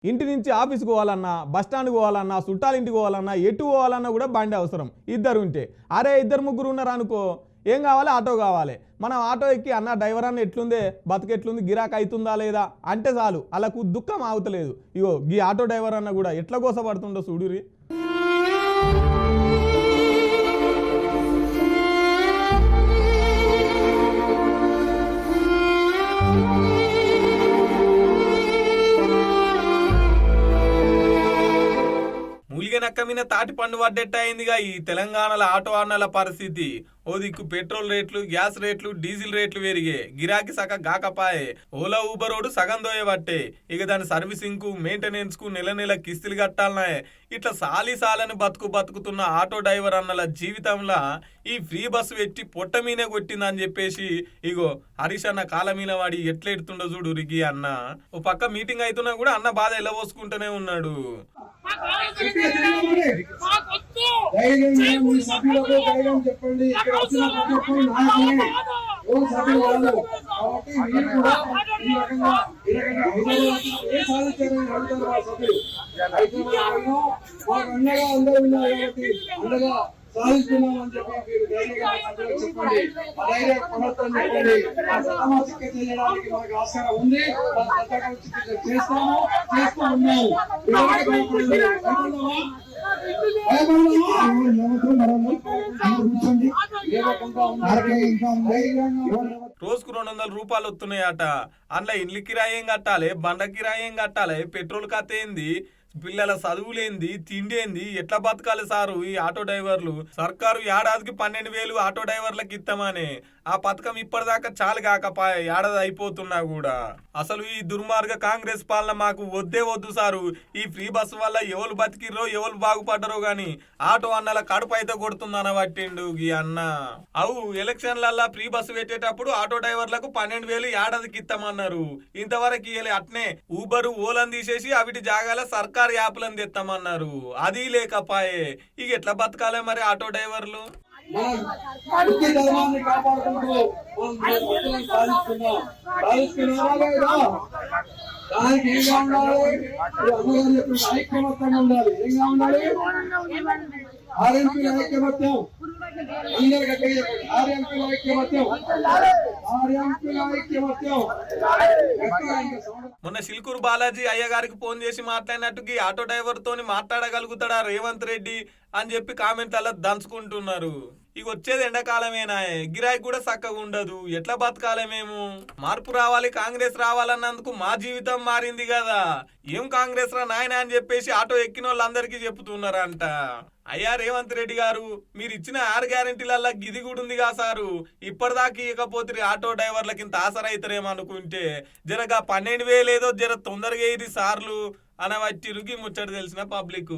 ఇంటి నుంచి ఆఫీస్కి పోవాలన్నా, బస్టాండ్కి పోవాలన్నా, చుట్టాలింటికి పోవాలన్నా, ఎటు పోవాలన్నా కూడా బండి అవసరం. ఇద్దరు ఉంటే, అరే ఇద్దరు ముగ్గురు ఉన్నారు అనుకో, ఏం కావాలి? ఆటో కావాలి. మనం ఆటో ఎక్కి అన్న డ్రైవర్ అన్న ఎట్లుందే, బతుకెట్లుంది, గిరాక్ అవుతుందా లేదా అంటే చాలు, వాళ్ళకు దుఃఖం ఆగుతలేదు. ఇగో ఈ ఆటో డ్రైవర్ అన్న కూడా ఎట్లా గోసపడుతుండో చూడురి. నక్క మీద తాటి పండు పడ్డట్టయిందిగా ఈ తెలంగాణలో ఆటో అన్నల పరిస్థితి. ఓ దిక్కు పెట్రోల్ రేట్లు, గ్యాస్ రేట్లు, డీజిల్ రేట్లు పెరిగే, గిరాకీ సగ గాకపాయే. ఓలా ఊబరోడు సగం దోయబట్టే. ఇక దాని సర్వీసింగ్ కు, మెయింటెనెన్స్ కు నెల నెల కిస్తులు కట్టాలన్నాయే. ఇట్లా సాలిసాలని బతుకుతున్న ఆటో డ్రైవర్ అన్నల జీవితంలో ఈ ఫ్రీ బస్సు పెట్టి పొట్ట మీనే కొట్టిందని చెప్పేసి ఇగో హరీష్ అన్న కాల మీద వాడి ఎట్లా ఎడుతుండో చూడు రిగి అన్న. ఓ పక్క మీటింగ్ అవుతున్నా కూడా అన్న బాధ ఎలా పోసుకుంటూనే ఉన్నాడు. చెప్పండి, ఇక్కడ వచ్చిన ప్రతి ఒక్కరు నాయకులే, సభ్యులు వాళ్ళు. కాబట్టి మీరు కూడా ఈ రకంగా ఏ సాధించారని అడుగుతారు మా సభ్యులు. హైదరాబాద్ మాకు అండగా అందరూ ఉన్నారు కాబట్టి అండగా సాధిస్తున్నామని చెప్పి మీరు ధైర్యంగా సభ్యులకు చెప్పండి. ఆ ధైర్య పడతామని చెప్పండి. ప్రథమ చికిత్స చేయడానికి మనకు ఆస్కారం ఉంది. ప్రథమ చికిత్స చేస్తాము, చేస్తూ ఉన్నాము. రోజుకు 200 రూపాయలు వస్తున్నాయట. అందులో ఇండ్ల కిరాయం కట్టాలి, బండ కిరాయం కట్టాలి, పెట్రోల్ కథ ఏంది, పిల్లల చదువులేంది, తిండేంది, ఎట్లా బతకాలి సారు ఈ ఆటో డ్రైవర్లు? సర్కారు ఏడాదికి 12,000 ఆటో డ్రైవర్లకు ఇస్తామని ఆ పథకం ఇప్పటిదాకా చాలు కాకపాయ, ఏడాది అయిపోతున్నా కూడా. అసలు ఈ దుర్మార్గ కాంగ్రెస్ పాలన మాకు వద్దే వద్దు సారు. ఈ ఫ్రీ బస్సు వల్ల ఎవరు బతికిర్రో, ఎవరు బాగుపడ్డరో గాని ఆటో అన్నల కడుపు అయితే కొడుతుందన్న పట్టిండు ఈ అన్న. అవు ఎలక్షన్లల్లా ఫ్రీ బస్సు పెట్టేటప్పుడు ఆటో డ్రైవర్లకు 12,000 ఏడాదికి ఇస్తామన్నారు. ఇంతవరకు అట్నే ఊబరు, ఓలను తీసేసి అవిటి జాగాల సర్కారు యాప్లను తెస్తామన్నారు. అది లేకపాయే. ఇక ఎట్లా బతకాలే మరి ఆటో డ్రైవర్లు? కాపాడుకుంటూ దానికి ఏం ఉండాలి? ఐక్యమత్యంగా ఉండాలి. ఏంగా ఉండాలి? ఆర్ఎంపీ ఐక్యమత్యం. అందరు గట్టిగా చెప్పండి. ఆర్ఎంపీ ఐక్యమత్యం, ఆర్ఎంపీ ఐక్యమత్యం. మొన్న సిల్కూరు బాలాజీ అయ్య గారికి ఫోన్ చేసి మాట్లాడినట్టుకి ఆటో డ్రైవర్ తోని మాట్లాడగలుగుతాడా రేవంత్ రెడ్డి అని చెప్పి కామెంట్లలో దంచుకుంటున్నారు. ఇక వచ్చేది ఎండాకాలమేనా, గిరాయి కూడా చక్కగా ఉండదు, ఎట్లా బతకాలే మేము? మార్పు రావాలి, కాంగ్రెస్ రావాలన్నందుకు మా జీవితం మారింది కదా. ఏం కాంగ్రెస్ రా నాయన అని చెప్పేసి ఆటో ఎక్కిన వాళ్ళందరికీ చెప్తున్నారంట. అయ్యా రేవంత్ రెడ్డి గారు, మీరు ఇచ్చిన 6 గ్యారెంటీలల్లా గిది కూడా ఉందిగా సారు. ఇప్పటిదాకా ఇవ్వకపోతే ఆటో డ్రైవర్లకి ఇంత ఆసరైతారేమో అనుకుంటే జరగా 12,000 ఏదో జర తొందరగా ఇది సార్లు అనవట్టి రుగి ముచ్చట తెలిసిన పబ్లిక్.